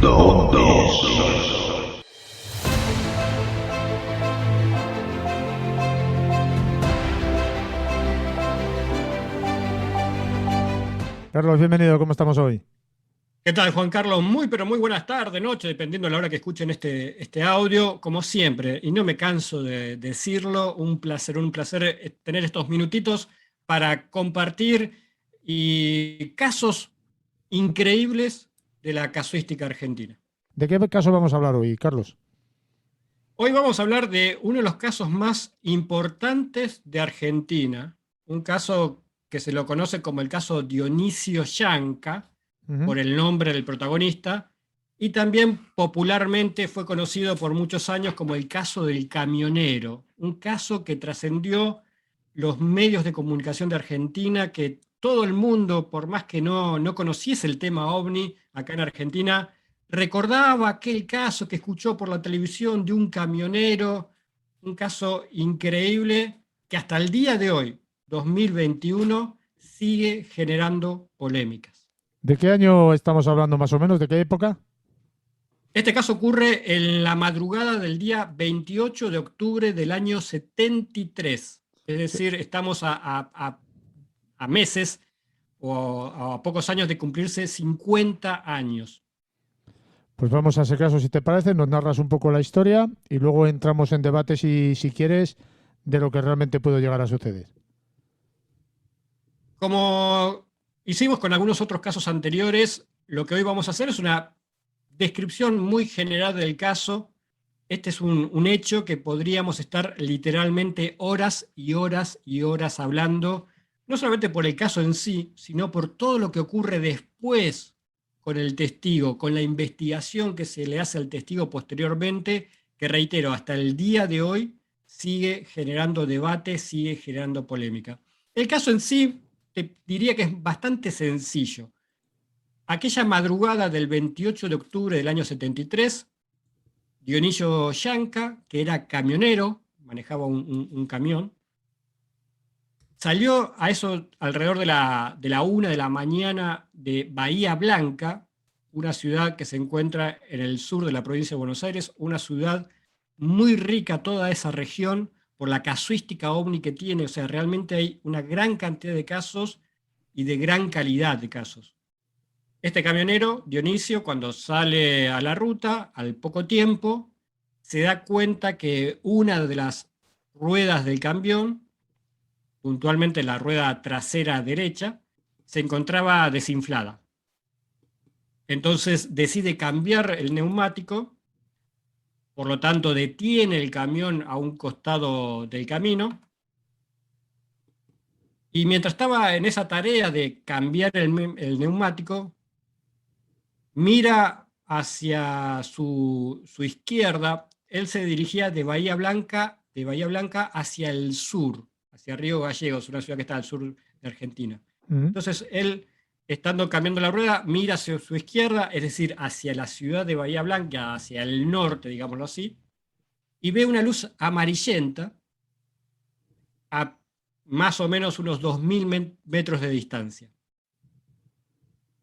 Carlos, bienvenido, ¿cómo estamos hoy? ¿Qué tal, Juan Carlos? Muy, pero muy buenas tardes, noche, dependiendo de la hora que escuchen este audio, como siempre, y no me canso de decirlo, un placer tener estos minutitos para compartir casos increíbles de la casuística argentina. ¿De qué caso vamos a hablar hoy, Carlos? Hoy vamos a hablar de uno de los casos más importantes de Argentina, un caso que se lo conoce como el caso Dionisio Yanca, Ujú. por el nombre del protagonista, y también popularmente fue conocido por muchos años como el caso del camionero, un caso que trascendió los medios de comunicación de Argentina, que todo el mundo, por más que no conociese el tema ovni acá en Argentina, recordaba aquel caso que escuchó por la televisión de un camionero, un caso increíble que hasta el día de hoy, 2021, sigue generando polémicas. ¿De qué año estamos hablando más o menos? ¿De qué época? Este caso ocurre en la madrugada del día 28 de octubre del año 73. Es Sí. decir, estamos a meses o a pocos años de cumplirse 50 años. Pues vamos a ese caso, si te parece, nos narras un poco la historia y luego entramos en debate, si quieres, de lo que realmente puede llegar a suceder. Como hicimos con algunos otros casos anteriores, lo que hoy vamos a hacer es una descripción muy general del caso. Este es un hecho que podríamos estar literalmente horas y horas y horas hablando, no solamente por el caso en sí, sino por todo lo que ocurre después con el testigo, con la investigación que se le hace al testigo posteriormente, que reitero, hasta el día de hoy sigue generando debate, sigue generando polémica. El caso en sí, te diría que es bastante sencillo. Aquella madrugada del 28 de octubre del año 73, Dionisio Yanca, que era camionero, manejaba un camión, salió a eso alrededor de la 1 de la mañana de Bahía Blanca, una ciudad que se encuentra en el sur de la provincia de Buenos Aires, una ciudad muy rica toda esa región por la casuística ovni que tiene, o sea, realmente hay una gran cantidad de casos y de gran calidad de casos. Este camionero, Dionisio, cuando sale a la ruta, al poco tiempo, se da cuenta que una de las ruedas del camión, puntualmente la rueda trasera derecha, se encontraba desinflada. Entonces decide cambiar el neumático, por lo tanto detiene el camión a un costado del camino, y mientras estaba en esa tarea de cambiar el neumático, mira hacia su izquierda. Él se dirigía de Bahía Blanca hacia el sur, hacia Río Gallegos, una ciudad que está al sur de Argentina. Ujú. Entonces él, estando cambiando la rueda, mira hacia su izquierda, es decir, hacia la ciudad de Bahía Blanca, hacia el norte, digámoslo así, y ve una luz amarillenta a más o menos unos 2000 metros de distancia.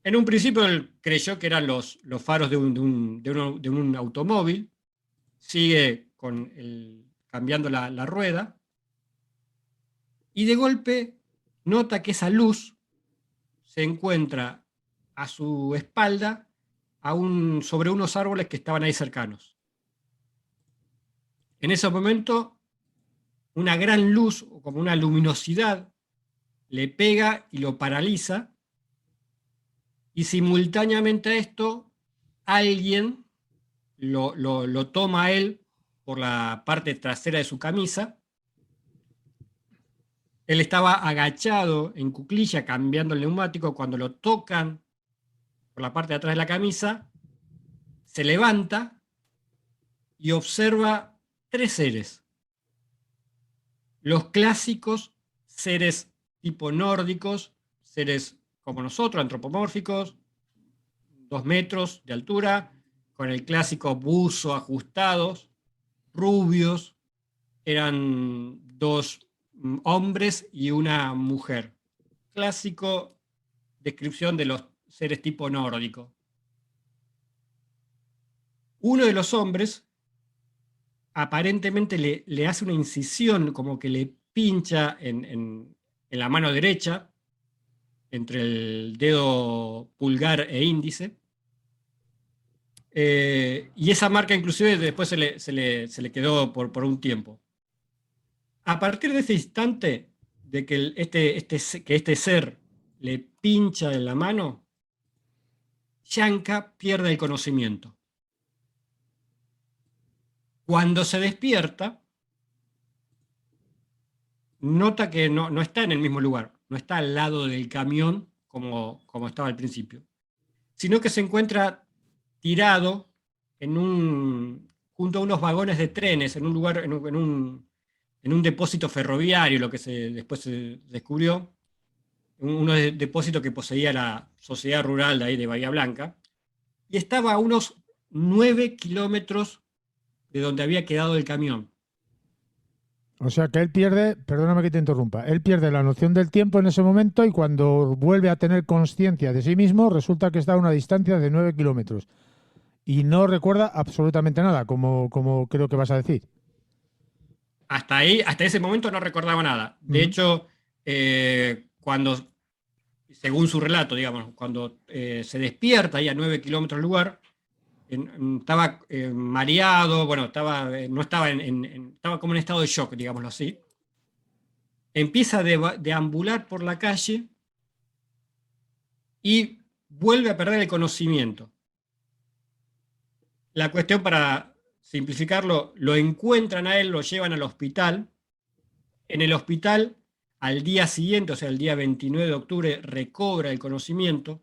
En un principio él creyó que eran los faros de un automóvil, sigue cambiando la rueda, y de golpe nota que esa luz se encuentra a su espalda sobre unos árboles que estaban ahí cercanos. En ese momento, una gran luz, o como una luminosidad, le pega y lo paraliza, y simultáneamente a esto, alguien lo toma a él por la parte trasera de su camisa. Él estaba agachado en cuclilla cambiando el neumático. Cuando lo tocan por la parte de atrás de la camisa, se levanta y observa tres seres. Los clásicos seres tipo nórdicos, seres como nosotros, antropomórficos, 2 metros de altura, con el clásico buzo ajustados, rubios. Eran dos hombres y una mujer. Clásico descripción de los seres tipo nórdico. Uno de los hombres aparentemente le hace una incisión, como que le pincha en la mano derecha, entre el dedo pulgar e índice. Y esa marca inclusive después se le quedó por un tiempo. A partir de ese instante de que este ser le pincha en la mano, Yanka pierde el conocimiento. Cuando se despierta, nota que no está en el mismo lugar, no está al lado del camión como estaba al principio, sino que se encuentra tirado junto a unos vagones de trenes, en un lugar, en un depósito ferroviario, lo que después se descubrió, uno de depósitos que poseía la sociedad rural de ahí de Bahía Blanca, y estaba a unos 9 kilómetros de donde había quedado el camión. O sea que él pierde, perdóname que te interrumpa, él pierde la noción del tiempo en ese momento y cuando vuelve a tener conciencia de sí mismo resulta que está a una distancia de 9 kilómetros y no recuerda absolutamente nada, como creo que vas a decir. Hasta ahí, hasta ese momento no recordaba nada. De hecho, según su relato, digamos, cuando se despierta ahí a 9 kilómetros del lugar, estaba mareado, bueno, no estaba estaba como en estado de shock, digámoslo así. Empieza a deambular por la calle y vuelve a perder el conocimiento. La cuestión, para simplificarlo, lo encuentran a él, lo llevan al hospital. En el hospital, al día siguiente, o sea, el día 29 de octubre, recobra el conocimiento.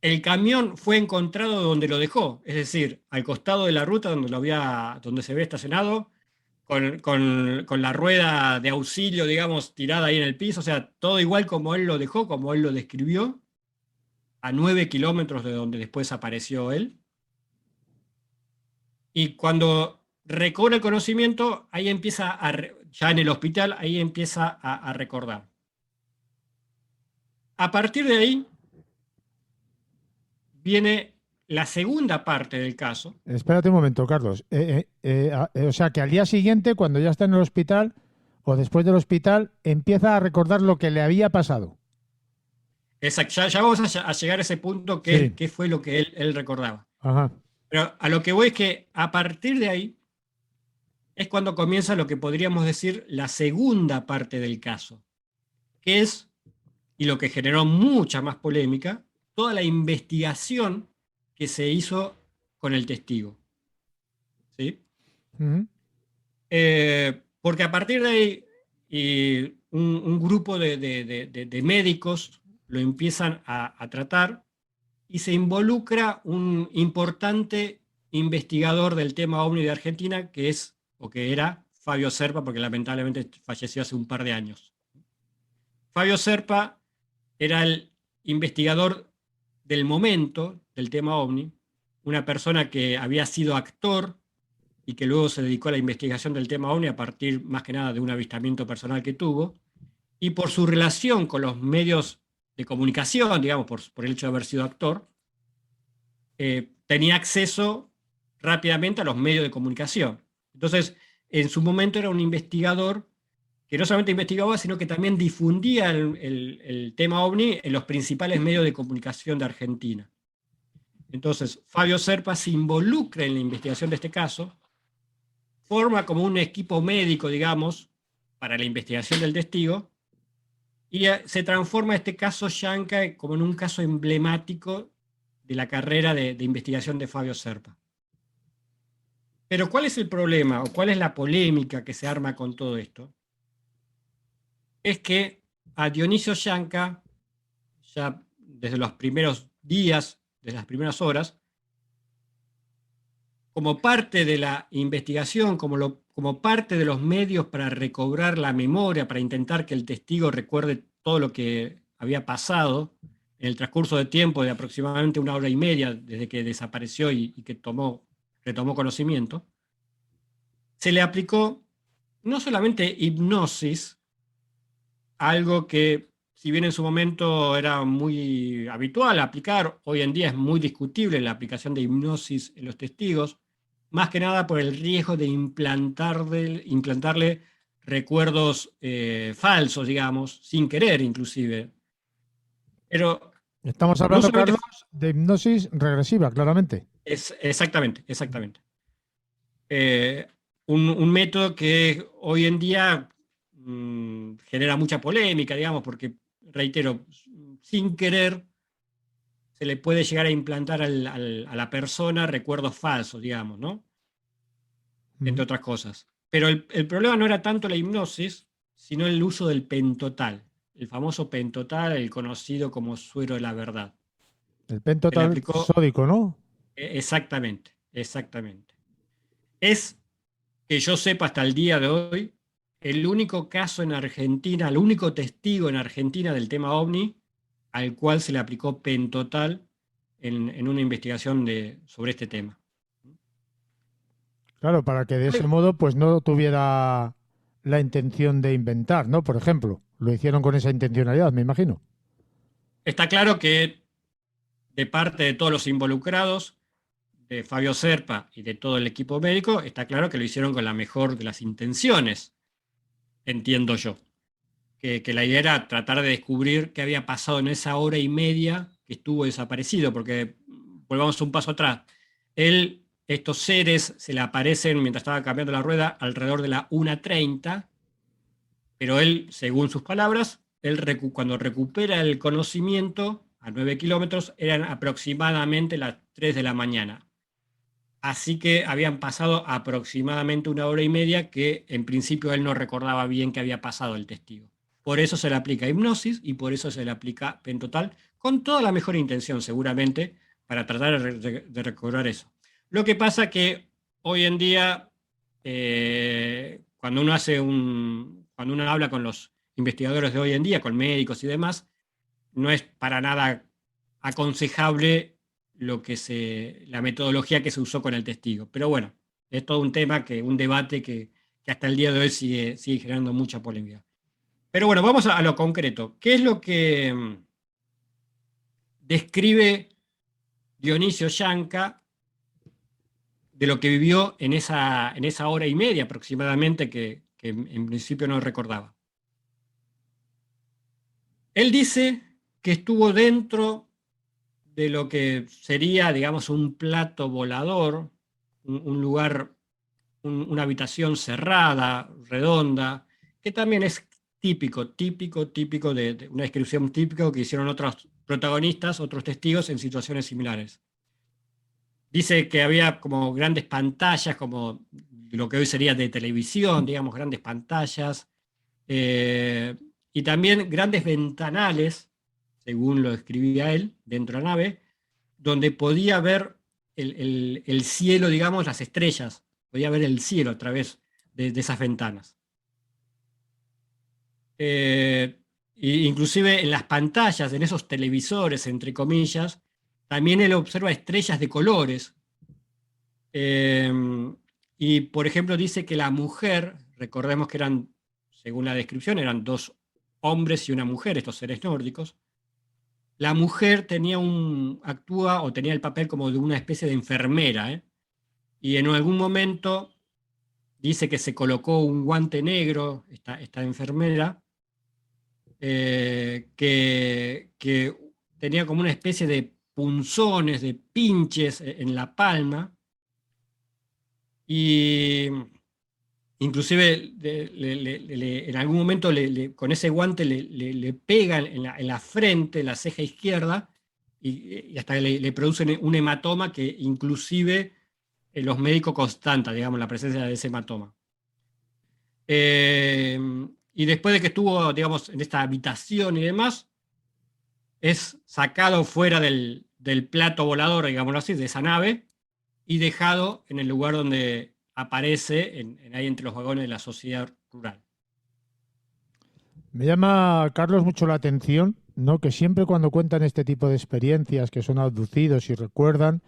El camión fue encontrado donde lo dejó, es decir, al costado de la ruta donde se había estacionado, con la rueda de auxilio, digamos, tirada ahí en el piso, o sea, todo igual como él lo dejó, como él lo describió, a 9 kilómetros de donde después apareció él. Y cuando recobra el conocimiento, ahí empieza ya en el hospital, ahí empieza a recordar. A partir de ahí viene la segunda parte del caso. Espérate un momento, Carlos. O sea que al día siguiente, cuando ya está en el hospital o después del hospital, empieza a recordar lo que le había pasado. Exacto, ya vamos a llegar a ese punto Sí. qué fue lo que él recordaba. Ajá. Pero a lo que voy es que a partir de ahí es cuando comienza lo que podríamos decir la segunda parte del caso, que es, y lo que generó mucha más polémica, toda la investigación que se hizo con el testigo. ¿Sí? Ujú. Porque a partir de ahí un grupo de médicos lo empiezan a tratar y se involucra un importante investigador del tema OVNI de Argentina, que es, o que era, Fabio Serpa, porque lamentablemente falleció hace un par de años. Fabio Serpa era el investigador del momento del tema OVNI, una persona que había sido actor y que luego se dedicó a la investigación del tema OVNI a partir más que nada de un avistamiento personal que tuvo, y por su relación con los medios de comunicación, digamos, por el hecho de haber sido actor, tenía acceso rápidamente a los medios de comunicación. Entonces, en su momento era un investigador que no solamente investigaba, sino que también difundía el tema OVNI en los principales medios de comunicación de Argentina. Entonces, Fabio Serpa se involucra en la investigación de este caso, forma como un equipo médico, digamos, para la investigación del testigo, y se transforma este caso Yanka como en un caso emblemático de la carrera de investigación de Fabio Serpa. Pero ¿cuál es el problema o cuál es la polémica que se arma con todo esto? Es que a Dionisio Yanka, ya desde los primeros días, desde las primeras horas, como parte de la investigación, como parte de los medios para recobrar la memoria, para intentar que el testigo recuerde todo lo que había pasado en el transcurso de tiempo de aproximadamente 1 hora y media desde que desapareció y que retomó conocimiento, se le aplicó no solamente hipnosis, algo que si bien en su momento era muy habitual aplicar, hoy en día es muy discutible la aplicación de hipnosis en los testigos, más que nada por el riesgo de implantarle recuerdos falsos, digamos, sin querer inclusive. Pero Estamos no hablando, solamente Carlos, de hipnosis regresiva, claramente. es exactamente, exactamente. Eh, un método que hoy en día genera mucha polémica, digamos, porque, reitero, sin querer se le puede llegar a implantar a la persona recuerdos falsos, digamos, ¿no? Mm. Entre otras cosas. Pero el problema no era tanto la hipnosis, sino el uso del pentotal, el famoso pentotal, el conocido como suero de la verdad. El Se le pentotal aplicó sódico, ¿no? exactamente, exactamente. Es que yo sepa hasta el día de hoy, el único caso en Argentina, el único testigo en Argentina del tema OVNI al cual se le aplicó pentotal en una investigación sobre este tema. Claro, para que de ese modo pues no tuviera la intención de inventar, ¿no? Por ejemplo, lo hicieron con esa intencionalidad, me imagino. Está claro que de parte de todos los involucrados, de Fabio Serpa y de todo el equipo médico, está claro que lo hicieron con la mejor de las intenciones, entiendo yo. Que la idea era tratar de descubrir qué había pasado en esa hora y media que estuvo desaparecido, porque volvamos un paso atrás. Estos seres se le aparecen mientras estaba cambiando la rueda alrededor de la 1:30, pero él, según sus palabras, cuando recupera el conocimiento a 9 kilómetros, eran aproximadamente las 3 de la mañana. Así que habían pasado aproximadamente 1 hora y media que en principio él no recordaba bien que había pasado el testigo. Por eso se le aplica hipnosis y por eso se le aplica pentotal, con toda la mejor intención seguramente, para tratar de recobrar eso. Lo que pasa que hoy en día, cuando uno habla con los investigadores de hoy en día, con médicos y demás, no es para nada aconsejable la metodología que se usó con el testigo. Pero bueno, es todo un tema, un debate que hasta el día de hoy sigue generando mucha polémica. Pero bueno, vamos a lo concreto. ¿Qué es lo que describe Dionisio Yanca de lo que vivió en esa 1 hora y media aproximadamente que en principio no recordaba? Él dice que estuvo dentro de lo que sería, digamos, un plato volador, un lugar, una habitación cerrada, redonda, que también es típico de una descripción típica que hicieron otros protagonistas, otros testigos en situaciones similares. Dice que había como grandes pantallas, como lo que hoy sería de televisión, digamos, grandes pantallas, y también grandes ventanales, según lo describía él, dentro de la nave, donde podía ver el cielo, digamos, las estrellas, podía ver el cielo a través de esas ventanas. Inclusive en las pantallas, en esos televisores, entre comillas, también él observa estrellas de colores. Y, por ejemplo, dice que la mujer, recordemos que eran, según la descripción, eran 2 hombres y una mujer, estos seres nórdicos. La mujer actúa o tenía el papel como de una especie de enfermera, ¿eh? Y en algún momento dice que se colocó un guante negro, esta enfermera, que tenía como una especie de punzones, de pinches en la palma, y inclusive en algún momento con ese guante le pega en la frente, en la ceja izquierda, y hasta le producen un hematoma que inclusive los médicos constatan, digamos, la presencia de ese hematoma. Y después de que estuvo, digamos, en esta habitación y demás, es sacado fuera del plato volador, digámoslo así, de esa nave, y dejado en el lugar donde aparece, ahí entre los vagones de la sociedad rural. Me llama, Carlos, mucho la atención, ¿no? Que siempre cuando cuentan este tipo de experiencias que son abducidos y recuerdan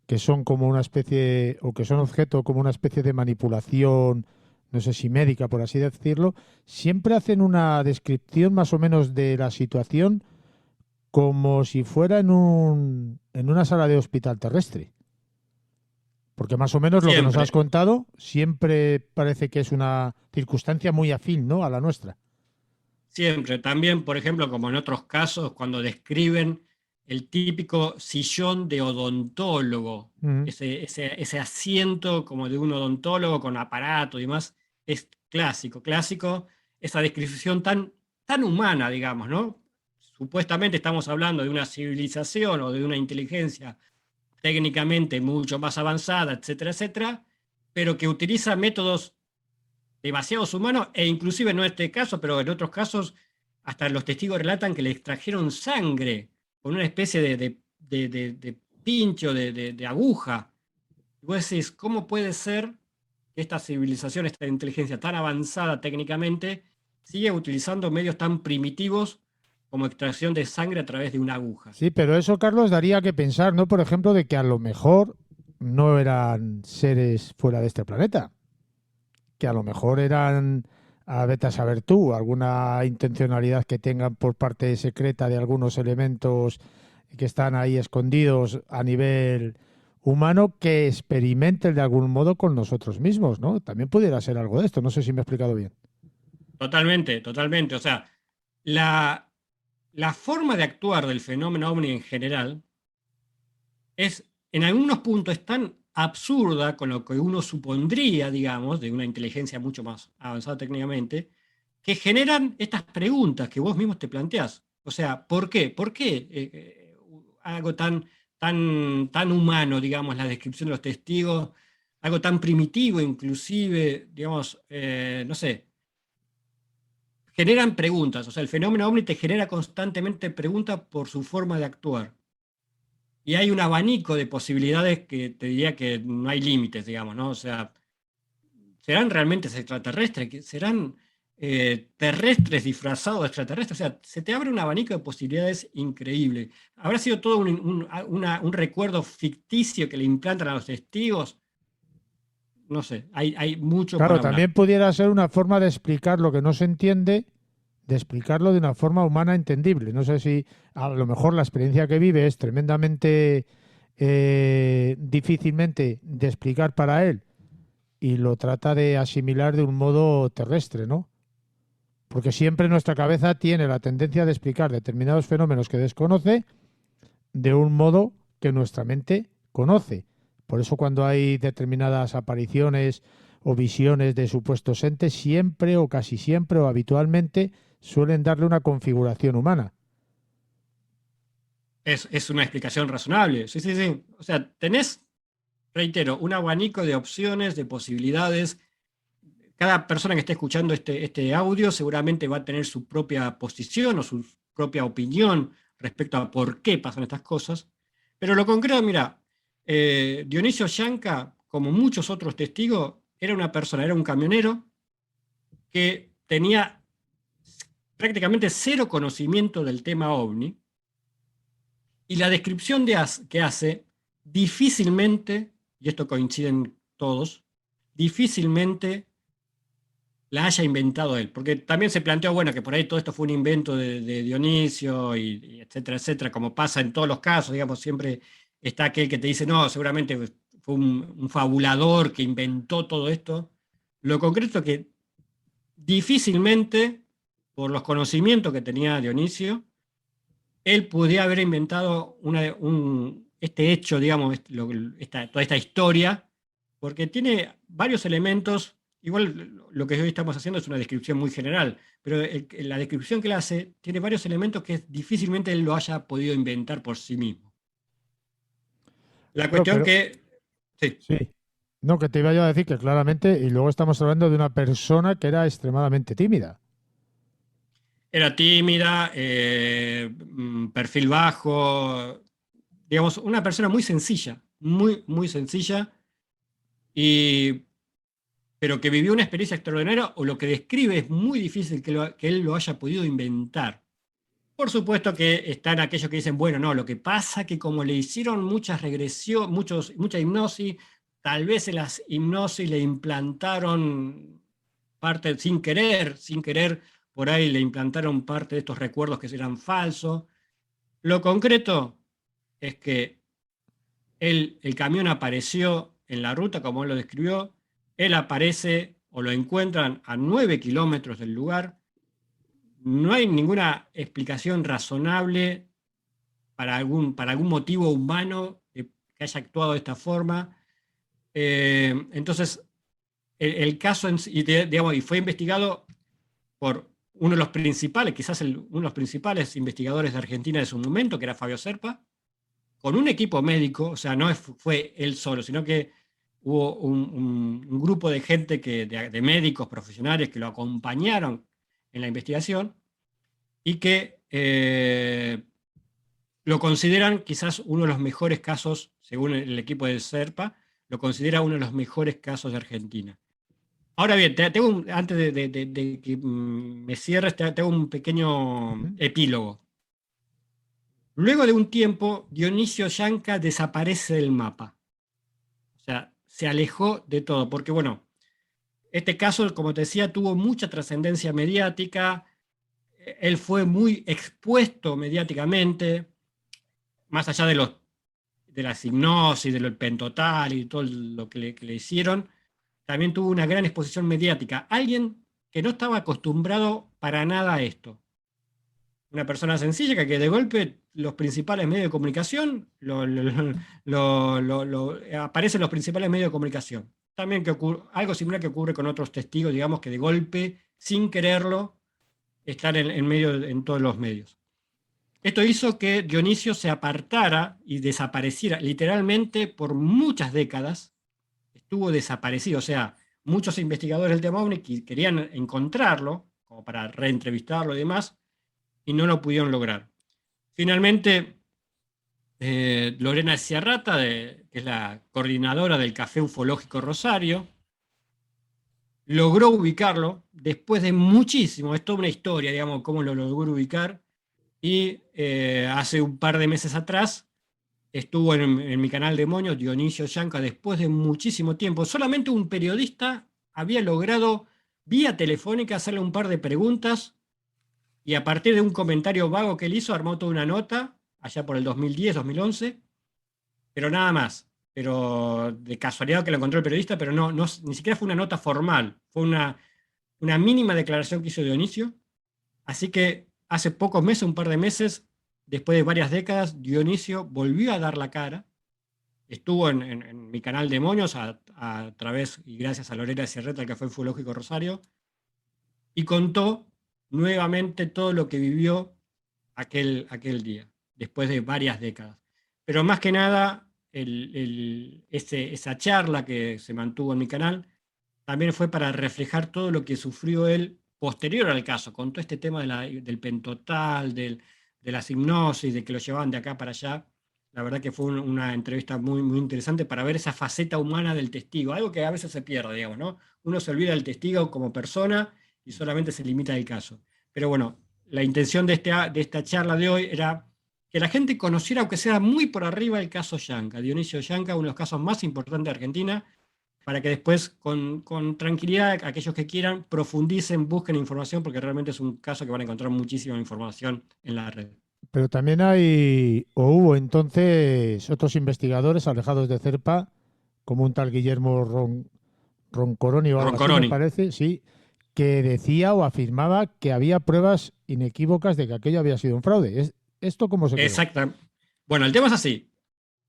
que son como una especie, o que son objeto como una especie de manipulación no sé si médica, por así decirlo, siempre hacen una descripción más o menos de la situación como si fuera en una sala de hospital terrestre. Porque más o menos lo que nos has Siempre, contado siempre parece que es una circunstancia muy afín, ¿no?, a la nuestra. siempre. También, por ejemplo, como en otros casos, cuando describen el típico sillón de odontólogo, Mm. ese asiento como de un odontólogo con aparato y demás, es clásico, clásico, esa descripción tan humana, digamos, ¿no? Supuestamente estamos hablando de una civilización o de una inteligencia técnicamente mucho más avanzada, etcétera, etcétera, pero que utiliza métodos demasiados humanos, e inclusive no en este caso, pero en otros casos, hasta los testigos relatan que le extrajeron sangre con una especie de pincho, de aguja. Y vos decís, ¿cómo puede ser que esta civilización, esta inteligencia tan avanzada técnicamente, sigue utilizando medios tan primitivos como extracción de sangre a través de una aguja? Sí, pero eso, Carlos, daría que pensar, ¿no? Por ejemplo, de que a lo mejor no eran seres fuera de este planeta, que a lo mejor eran, vete a saber tú, alguna intencionalidad que tengan por parte secreta de algunos elementos que están ahí escondidos a nivel humano que experimenten de algún modo con nosotros mismos, ¿no? También pudiera ser algo de esto, no sé si me he explicado bien. Totalmente, totalmente. O sea, la forma de actuar del fenómeno ovni en general en algunos puntos es tan absurda con lo que uno supondría, digamos, de una inteligencia mucho más avanzada técnicamente, que generan estas preguntas que vos mismos te planteás. O sea, ¿por qué? ¿Por qué algo tan humano, digamos, la descripción de los testigos, algo tan primitivo inclusive, digamos, no sé, generan preguntas? O sea, el fenómeno ovni te genera constantemente preguntas por su forma de actuar. Y hay un abanico de posibilidades que te diría que no hay límites, digamos, ¿no? O sea, ¿serán realmente extraterrestres? ¿Serán terrestres disfrazados de extraterrestres? O sea, se te abre un abanico de posibilidades increíble. ¿Habrá sido todo un recuerdo ficticio que le implantan a los testigos? No sé, hay mucho Claro, para hablar. también pudiera ser una forma de explicar lo que no se entiende, de explicarlo de una forma humana entendible. No sé si a lo mejor la experiencia que vive es tremendamente difícilmente de explicar para él y lo trata de asimilar de un modo terrestre, ¿no? Porque siempre nuestra cabeza tiene la tendencia de explicar determinados fenómenos que desconoce de un modo que nuestra mente conoce. Por eso cuando hay determinadas apariciones o visiones de supuestos entes, siempre o casi siempre o habitualmente suelen darle una configuración humana. Es una explicación razonable. Sí, sí, sí. O sea, tenés, reitero, un abanico de opciones, de posibilidades. Cada persona que esté escuchando este audio seguramente va a tener su propia posición o su propia opinión respecto a por qué pasan estas cosas. Pero lo concreto, mira, Dionisio Yanca, como muchos otros testigos, era una persona, era un camionero que tenía prácticamente cero conocimiento del tema ovni, y la descripción que hace difícilmente, y esto coinciden todos, difícilmente la haya inventado él, porque también se planteó, bueno, que por ahí todo esto fue un invento de Dionisio y etcétera, etcétera, como pasa en todos los casos, digamos, siempre está aquel que te dice, no, seguramente fue un fabulador que inventó todo esto. Lo concreto es que difícilmente, por los conocimientos que tenía Dionisio, él podría haber inventado este hecho, digamos, toda esta historia, porque tiene varios elementos. Igual lo que hoy estamos haciendo es una descripción muy general, pero la descripción que él hace tiene varios elementos que difícilmente él lo haya podido inventar por sí mismo. La Claro, cuestión pero que, sí, sí. No, que te iba yo a decir que claramente, y luego estamos hablando de una persona que era extremadamente tímida. era tímida, perfil bajo, digamos, una persona muy sencilla, muy, muy sencilla, y pero que vivió una experiencia extraordinaria o lo que describe es muy difícil que él lo haya podido inventar. Por supuesto que están aquellos que dicen, bueno, no, lo que pasa que como le hicieron muchas mucha hipnosis, tal vez en las hipnosis le implantaron parte sin querer, por ahí le implantaron parte de estos recuerdos que eran falsos. Lo concreto es que el camión apareció en la ruta, como él lo describió. Él aparece o lo encuentran a 9 kilómetros del lugar. No hay ninguna explicación razonable para algún motivo humano que haya actuado de esta forma. Entonces, el caso, digamos, y fue investigado por uno de los principales, quizás uno de los principales investigadores de Argentina de su momento, que era Fabio Serpa, con un equipo médico. O sea, no fue él solo, sino que hubo un grupo de gente, de médicos profesionales que lo acompañaron en la investigación y que lo consideran quizás uno de los mejores casos, según el equipo de Serpa, lo considera uno de los mejores casos de Argentina. Ahora bien, antes de que me cierres, te hago un pequeño epílogo. Luego de un tiempo, Dionisio Yanca desaparece del mapa. O sea, se alejó de todo, porque bueno, este caso, como te decía, tuvo mucha trascendencia mediática. Él fue muy expuesto mediáticamente, más allá de la hipnosis, de lo del pentotal y todo lo que le hicieron. También tuvo una gran exposición mediática. Alguien que no estaba acostumbrado para nada a esto. Una persona sencilla que de golpe los principales medios de comunicación aparecen los principales medios de comunicación. También algo similar que ocurre con otros testigos, digamos, que de golpe, sin quererlo, están en medio, en todos los medios. Esto hizo que Dionisio se apartara y desapareciera literalmente por muchas décadas. Estuvo desaparecido. O sea, muchos investigadores del tema OVNI querían encontrarlo, como para reentrevistarlo y demás, y no lo pudieron lograr. Finalmente, Lorena Ciarrata, que es la coordinadora del Café Ufológico Rosario, logró ubicarlo después de muchísimo. Es toda una historia, digamos, cómo lo logró ubicar. Y hace un par de meses atrás estuvo en mi canal Demonio, Dionisio Yanca, después de muchísimo tiempo. Solamente un periodista había logrado, vía telefónica, hacerle un par de preguntas, y a partir de un comentario vago que él hizo, armó toda una nota, allá por el 2010, 2011, pero nada más. Pero de casualidad que lo encontró el periodista, pero no, ni siquiera fue una nota formal, fue una mínima declaración que hizo Dionisio. Así que hace pocos meses, un par de meses, después de varias décadas, Dionisio volvió a dar la cara. Estuvo en mi canal Demonios a través y gracias a Lorena Sierreta, el Café Ufológico Rosario, y contó nuevamente todo lo que vivió aquel día, después de varias décadas. Pero más que nada, esa charla que se mantuvo en mi canal también fue para reflejar todo lo que sufrió él posterior al caso, con todo este tema del pentotal, de la hipnosis, de que lo llevaban de acá para allá. La verdad que fue una entrevista muy, muy interesante para ver esa faceta humana del testigo, algo que a veces se pierde, digamos, ¿no? Uno se olvida del testigo como persona y solamente se limita al caso. Pero bueno, la intención de esta charla de hoy era que la gente conociera, aunque sea muy por arriba, el caso Yanca, Dionisio Yanca, uno de los casos más importantes de Argentina, para que después, con tranquilidad, aquellos que quieran, profundicen, busquen información, porque realmente es un caso que van a encontrar muchísima información en la red. Pero también hay, o hubo entonces, otros investigadores alejados de CERPA, como un tal Guillermo Roncoroni o algo así, me Roncoroni. parece, sí, que decía o afirmaba que había pruebas inequívocas de que aquello había sido un fraude. ¿Esto cómo se quedó? Exacto. Bueno, el tema es así.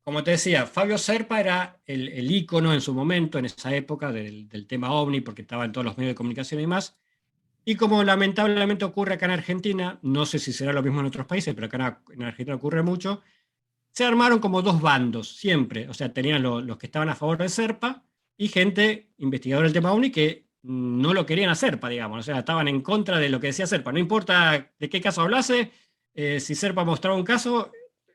Como te decía, Fabio Serpa era el ícono en su momento, en esa época, del tema OVNI, porque estaba en todos los medios de comunicación y demás. Y como lamentablemente ocurre acá en Argentina, no sé si será lo mismo en otros países, pero acá en Argentina ocurre mucho, se armaron como dos bandos, siempre. O sea, tenían los que estaban a favor de Serpa y gente, investigadora del tema OVNI, que no lo querían a Serpa, digamos. O sea, estaban en contra de lo que decía Serpa. No importa de qué caso hablase, si Serpa mostraba un caso,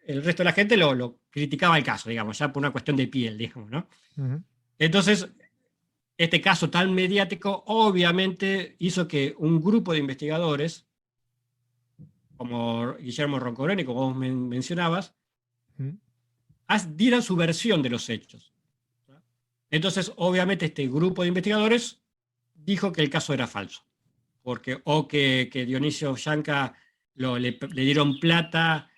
el resto de la gente lo criticaba el caso, digamos, ya por una cuestión de piel, digamos, ¿no? Uh-huh. Entonces, este caso tan mediático obviamente hizo que un grupo de investigadores, como Guillermo Roncoroni, como vos mencionabas, Uh-huh. dieran su versión de los hechos. Entonces, obviamente, este grupo de investigadores dijo que el caso era falso, o que Dionisio Yanca le dieron plata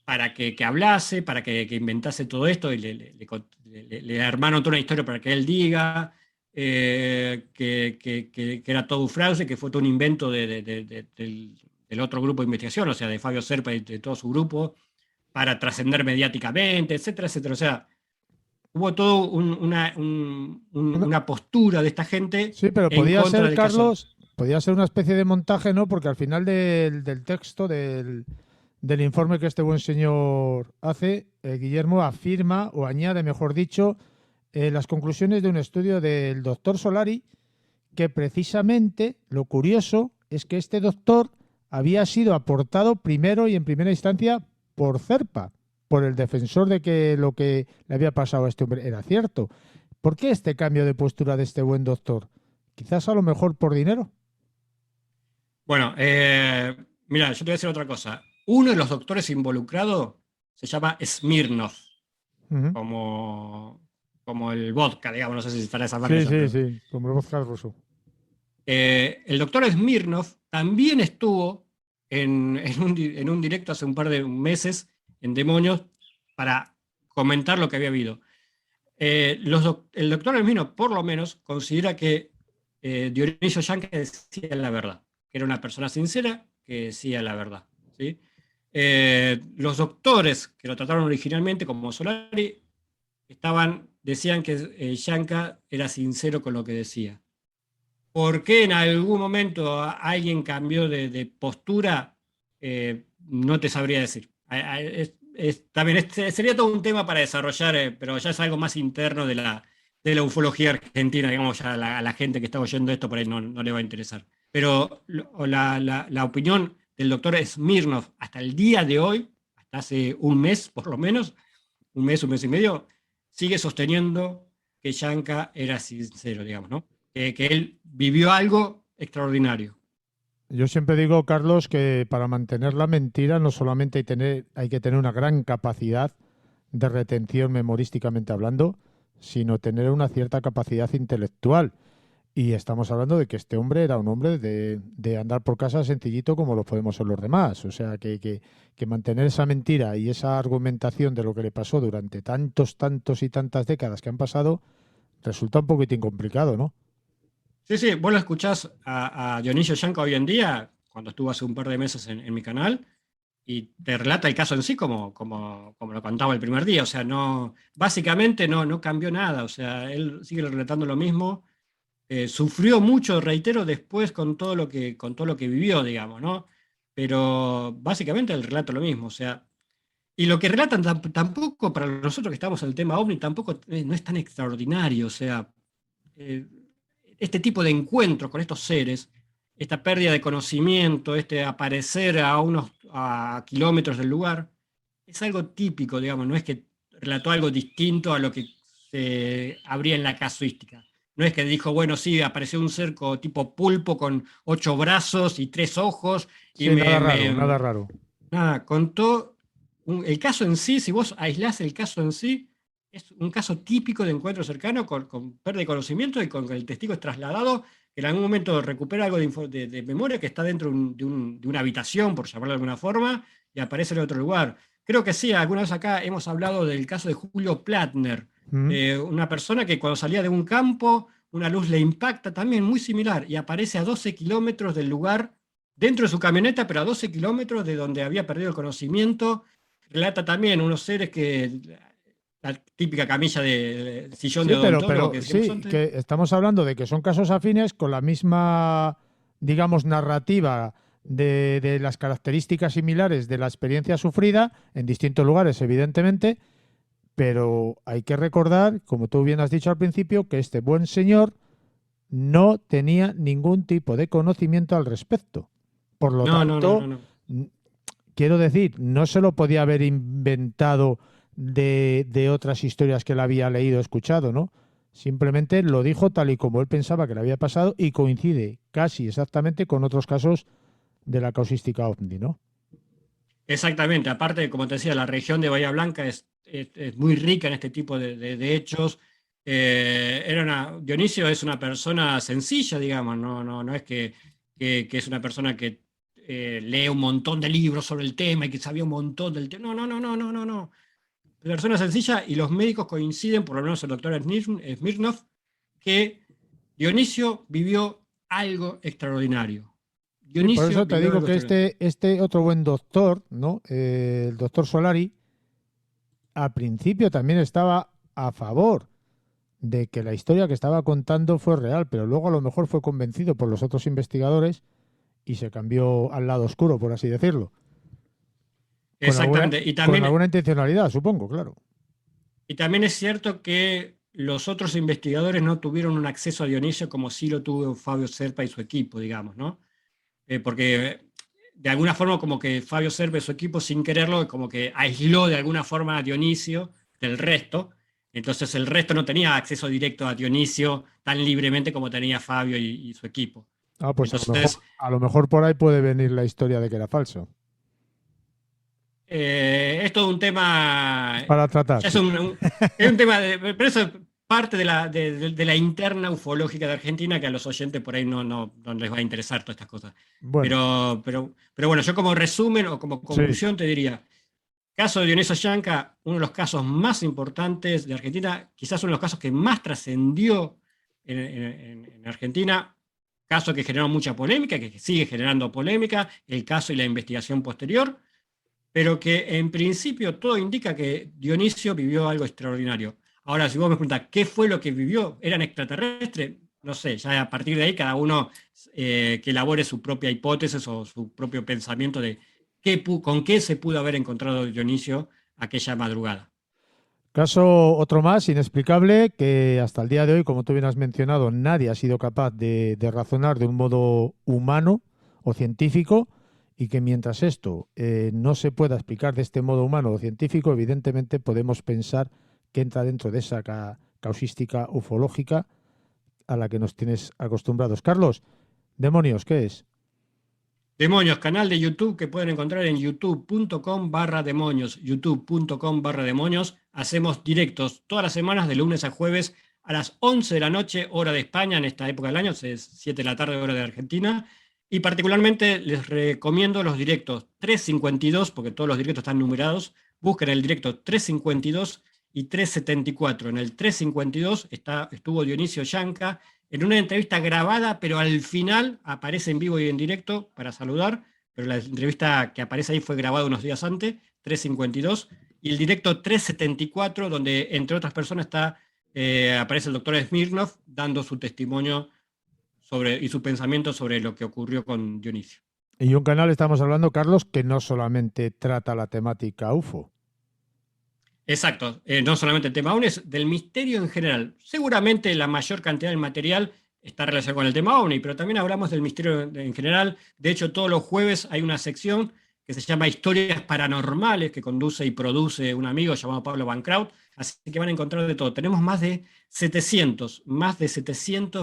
para que hablase, para que inventase todo esto, y le armaron toda una historia para que él diga que era todo un fraude, que fue todo un invento del otro grupo de investigación, o sea, de Fabio Serpa y de todo su grupo, para trascender mediáticamente, etcétera, etcétera. O sea, hubo todo una postura de esta gente Sí, pero en podía contra ser, del caso. Carlos, podía ser una especie de montaje, ¿no? Porque al final del texto, del informe que este buen señor hace, Guillermo afirma o añade, mejor dicho, las conclusiones de un estudio del doctor Solari, que precisamente lo curioso es que este doctor había sido aportado primero y en primera instancia por Cerpa, por el defensor de que lo que le había pasado a este hombre era cierto. ¿Por qué este cambio de postura de este buen doctor? Quizás a lo mejor por dinero. Bueno, mira, yo te voy a decir otra cosa. Uno de los doctores involucrados se llama Smirnov, Ujú. como, como el vodka, digamos, no sé si estará esa marca Sí, ya, sí, pero sí, como el vodka ruso. el doctor Smirnov también estuvo en un directo hace un par de meses en Demonios para comentar lo que había habido. El doctor Smirnov, por lo menos, considera que Dionisio Yanca decía la verdad, que era una persona sincera que decía la verdad. ¿Sí? Los doctores que lo trataron originalmente, como Solari, decían que Yanca era sincero con lo que decía. ¿Por qué en algún momento alguien cambió de postura? No te sabría decir. También sería todo un tema para desarrollar, pero ya es algo más interno de la ufología argentina, digamos, ya a la gente que está oyendo esto por ahí no le va a interesar. Pero la opinión del doctor Smirnov hasta el día de hoy, hasta hace un mes por lo menos, un mes y medio, sigue sosteniendo que Yanka era sincero, digamos, ¿no? Que él vivió algo extraordinario. Yo siempre digo, Carlos, que para mantener la mentira no solamente hay que tener una gran capacidad de retención memorísticamente hablando, sino tener una cierta capacidad intelectual. Y estamos hablando de que este hombre era un hombre de andar por casa sencillito como lo podemos ser los demás. O sea, que mantener esa mentira y esa argumentación de lo que le pasó durante tantos y tantas décadas que han pasado resulta un poquitín complicado, ¿no? Sí, sí, vos lo escuchás a Dionisio Yanca hoy en día, cuando estuvo hace un par de meses en mi canal, y te relata el caso en sí como lo contaba el primer día. O sea, básicamente no cambió nada. O sea, él sigue relatando lo mismo. Sufrió mucho, reitero, después con todo lo que vivió, digamos, ¿no? Pero básicamente el relato lo mismo. O sea, y lo que relatan tampoco, para nosotros que estamos en el tema OVNI, tampoco no es tan extraordinario. O sea, eh, este tipo de encuentro con estos seres, esta pérdida de conocimiento, este aparecer a kilómetros del lugar, es algo típico, digamos, no es que relató algo distinto a lo que se habría en la casuística. No es que dijo, bueno, sí, apareció un cerco tipo pulpo con 8 brazos y 3 ojos y Sí, nada raro, nada raro. nada, contó el caso en sí. Si vos aislás el caso en sí, es un caso típico de encuentro cercano con pérdida de conocimiento y con que el testigo es trasladado, que en algún momento recupera algo de memoria que está dentro de una habitación, por llamarlo de alguna forma, y aparece en otro lugar. Creo que sí, alguna vez acá hemos hablado del caso de Julio Platner, Mm. una persona que cuando salía de un campo, una luz le impacta también muy similar y aparece a 12 kilómetros del lugar, dentro de su camioneta, pero a 12 kilómetros de donde había perdido el conocimiento. Relata también unos seres la típica camilla de sillón de Sí, pero, odontólogo que pero decíamos sí, antes. que estamos hablando de que son casos afines con la misma, digamos, narrativa de las características similares de la experiencia sufrida en distintos lugares, evidentemente, pero hay que recordar, como tú bien has dicho al principio, que este buen señor no tenía ningún tipo de conocimiento al respecto. Por lo No, no, no, tanto, no, no. quiero decir, no se lo podía haber inventado de otras historias que él había leído, escuchado, ¿no? Simplemente lo dijo tal y como él pensaba que le había pasado y coincide casi exactamente con otros casos de la causística OVNI, ¿no? Exactamente. Aparte, como te decía, la región de Bahía Blanca es muy rica en este tipo de hechos. Dionisio es una persona sencilla, digamos, no es que es una persona que lee un montón de libros sobre el tema y que sabía un montón del tema. No. Persona sencilla, y los médicos coinciden, por lo menos el doctor Smirnov, que Dionisio vivió algo extraordinario. Sí, por Dionisio eso te vivió digo algo que extraordinario. este otro buen doctor, ¿no? El doctor Solari, al principio también estaba a favor de que la historia que estaba contando fue real, pero luego a lo mejor fue convencido por los otros investigadores y se cambió al lado oscuro, por así decirlo. Exactamente. Con alguna intencionalidad, supongo, claro. Y también es cierto que los otros investigadores no tuvieron un acceso a Dionisio como sí lo tuvo Fabio Serpa y su equipo, digamos, ¿no? Porque de alguna forma como que Fabio Serpa y su equipo, sin quererlo, como que aisló de alguna forma a Dionisio del resto. Entonces el resto no tenía acceso directo a Dionisio tan libremente como tenía Fabio y su equipo. Ah, pues Entonces, a lo mejor por ahí puede venir la historia de que era falso. es todo un tema, Para tratar, ya sí. es un tema, pero eso es parte de la interna ufológica de Argentina, que a los oyentes por ahí no les va a interesar todas estas cosas. Bueno, Pero bueno, yo como resumen o como sí. conclusión te diría, caso de Dionisio Yanca, uno de los casos más importantes de Argentina, quizás uno de los casos que más trascendió en Argentina, caso que generó mucha polémica, que sigue generando polémica, el caso y la investigación posterior, pero que en principio todo indica que Dionisio vivió algo extraordinario. Ahora, si vos me preguntás, ¿qué fue lo que vivió? ¿Eran extraterrestres? No sé, ya a partir de ahí cada uno que elabore su propia hipótesis o su propio pensamiento de con qué se pudo haber encontrado Dionisio aquella madrugada. Caso otro más, inexplicable, que hasta el día de hoy, como tú bien has mencionado, nadie ha sido capaz de razonar de un modo humano o científico, y que mientras esto no se pueda explicar de este modo humano o científico, evidentemente podemos pensar que entra dentro de esa causística ufológica a la que nos tienes acostumbrados. Carlos, demonios, ¿qué es? Demonios, canal de YouTube que pueden encontrar en youtube.com/demonios, youtube.com/demonios. Hacemos directos todas las semanas de lunes a jueves a las 11 de la noche, hora de España, en esta época del año, es 7 de la tarde, hora de Argentina. Y particularmente les recomiendo los directos 352, porque todos los directos están numerados. Busquen el directo 352 y 374. En el 352 estuvo Dionisio Yanca en una entrevista grabada, pero al final aparece en vivo y en directo para saludar, pero la entrevista que aparece ahí fue grabada unos días antes, 352, y el directo 374, donde entre otras personas aparece el doctor Smirnov dando su testimonio y su pensamiento sobre lo que ocurrió con Dionisio. Y un canal, estamos hablando, Carlos, que no solamente trata la temática UFO. Exacto, no solamente el tema OVNI, es del misterio en general. Seguramente la mayor cantidad del material está relacionado con el tema OVNI, pero también hablamos del misterio en general. De hecho, todos los jueves hay una sección que se llama Historias Paranormales, que conduce y produce un amigo llamado Pablo Van Kraut, así que van a encontrar de todo. Tenemos más de 700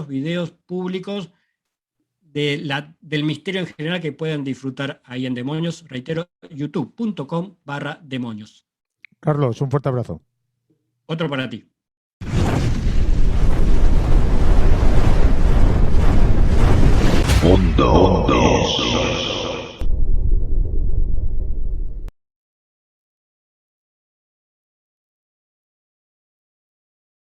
videos públicos del misterio en general que pueden disfrutar ahí en Demonios. Reitero, youtube.com/demonios. Carlos, un fuerte abrazo. Otro para ti.